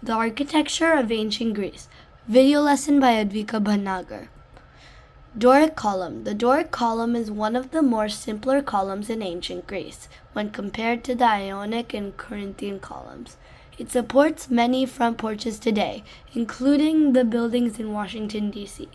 The Architecture of Ancient Greece. Video lesson by Advika Bhanagar. Doric column. The Doric column is one of the more simpler columns in ancient Greece when compared to the Ionic and Corinthian columns. It supports many front porches today, including the buildings in Washington, D.C.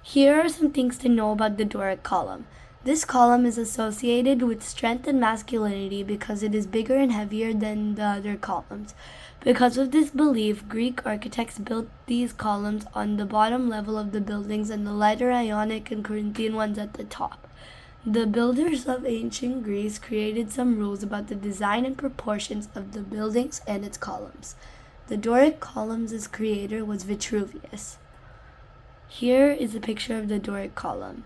Here are some things to know about the Doric column. This column is associated with strength and masculinity because it is bigger and heavier than the other columns. Because of this belief, Greek architects built these columns on the bottom level of the buildings and the lighter Ionic and Corinthian ones at the top. The builders of ancient Greece created some rules about the design and proportions of the buildings and its columns. The Doric column's creator was Vitruvius. Here is a picture of the Doric column.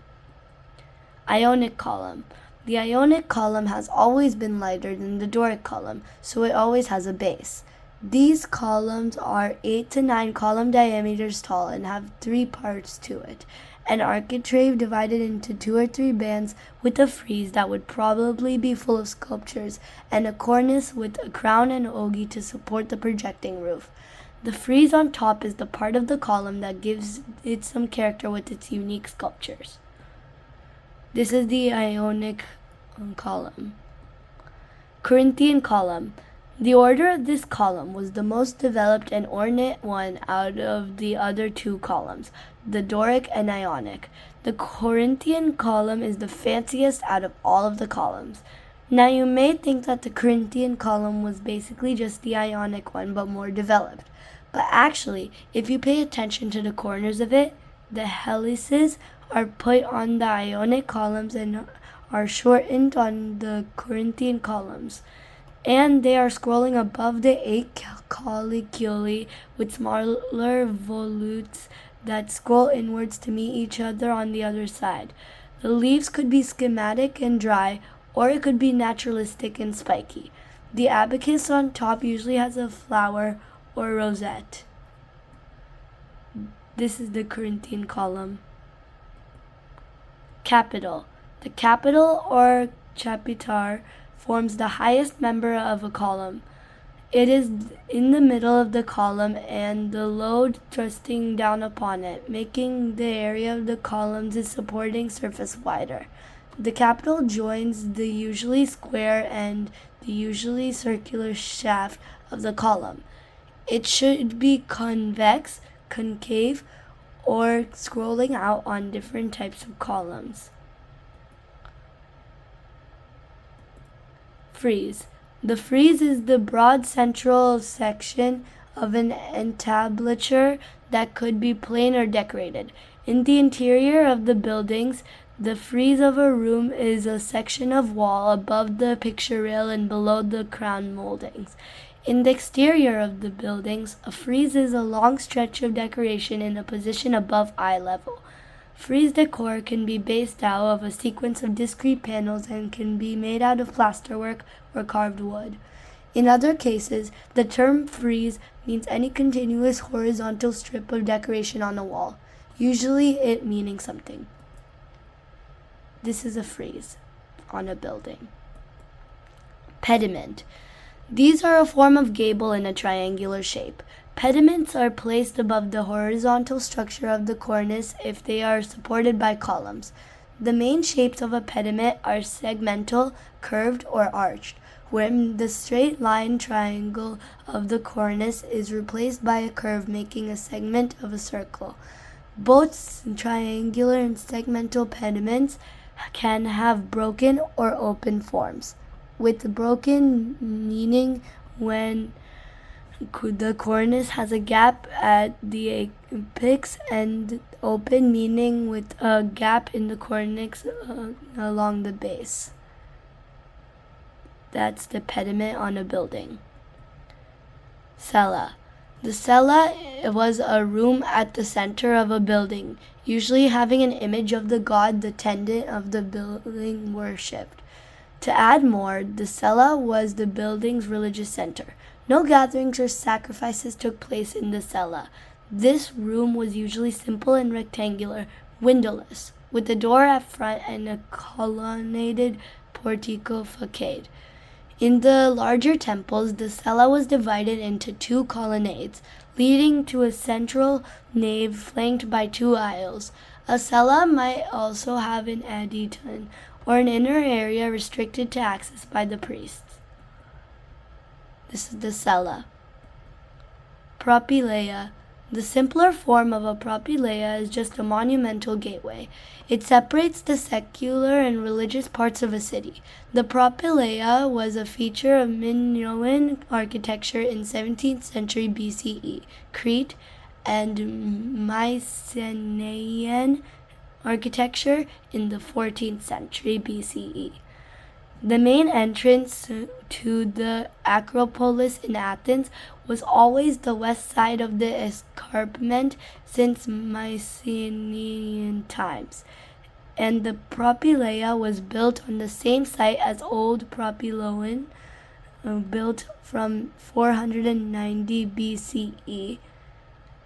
Ionic column. The Ionic column has always been lighter than the Doric column, so it always has a base. These columns are 8 to 9 column diameters tall and have 3 parts to it. An architrave divided into 2 or 3 bands with a frieze that would probably be full of sculptures, and a cornice with a crown and ogee to support the projecting roof. The frieze on top is the part of the column that gives it some character with its unique sculptures. This is the Ionic column. Corinthian column. The order of this column was the most developed and ornate one out of the other 2 columns, the Doric and Ionic. The Corinthian column is the fanciest out of all of the columns. Now you may think that the Corinthian column was basically just the Ionic one but more developed. But actually, if you pay attention to the corners of it, the helices are put on the Ionic columns and are shortened on the Corinthian columns. And they are scrolling above the 8 caliculi with smaller volutes that scroll inwards to meet each other on the other side. The leaves could be schematic and dry, or it could be naturalistic and spiky. The abacus on top usually has a flower or rosette. This is the Corinthian column. Capital. The capital or chapitar forms the highest member of a column. It is in the middle of the column and the load thrusting down upon it, making the area of the column's supporting surface wider. The capital joins the usually square and the usually circular shaft of the column. It should be convex, concave, or scrolling out on different types of columns. Frieze. The frieze is the broad central section of an entablature that could be plain or decorated. In the interior of the buildings, the frieze of a room is a section of wall above the picture rail and below the crown moldings. In the exterior of the buildings, a frieze is a long stretch of decoration in a position above eye level. Frieze decor can be based out of a sequence of discrete panels and can be made out of plasterwork or carved wood. In other cases, the term frieze means any continuous horizontal strip of decoration on a wall, usually it meaning something. This is a frieze on a building. Pediment. These are a form of gable in a triangular shape. Pediments are placed above the horizontal structure of the cornice if they are supported by columns. The main shapes of a pediment are segmental, curved, or arched, when the straight line triangle of the cornice is replaced by a curve making a segment of a circle. Both triangular and segmental pediments can have broken or open forms, with broken meaning when the cornice has a gap at the apex, and open meaning with a gap in the cornice along the base. That's the pediment on a building. Cella. The cella was a room at the center of a building, usually having an image of the god the tenant of the building worshipped. To add more, the cella was the building's religious center. No gatherings or sacrifices took place in the cella. This room was usually simple and rectangular, windowless, with a door at front and a colonnaded portico facade. In the larger temples, the cella was divided into 2 colonnades, leading to a central nave flanked by 2 aisles. A cella might also have an adyton, or an inner area restricted to access by the priests. This is the cella. Propylaea. The simpler form of a propylaea is just a monumental gateway. It separates the secular and religious parts of a city. The propylaea was a feature of Minoan architecture in 17th century BCE, Crete, and Mycenaean architecture in the 14th century BCE. The main entrance to the Acropolis in Athens was always the west side of the escarpment since Mycenaean times, and the propylaea was built on the same site as Old Propylaeon, built from 490 BCE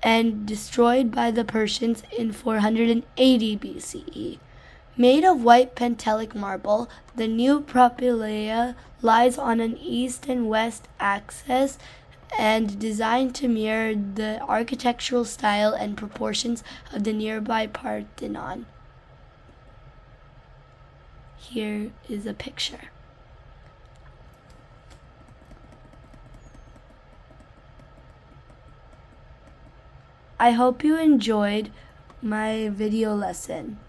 and destroyed by the Persians in 480 BCE. Made of white Pentelic marble, the new propylaea lies on an east and west axis and designed to mirror the architectural style and proportions of the nearby Parthenon. Here is a picture. I hope you enjoyed my video lesson.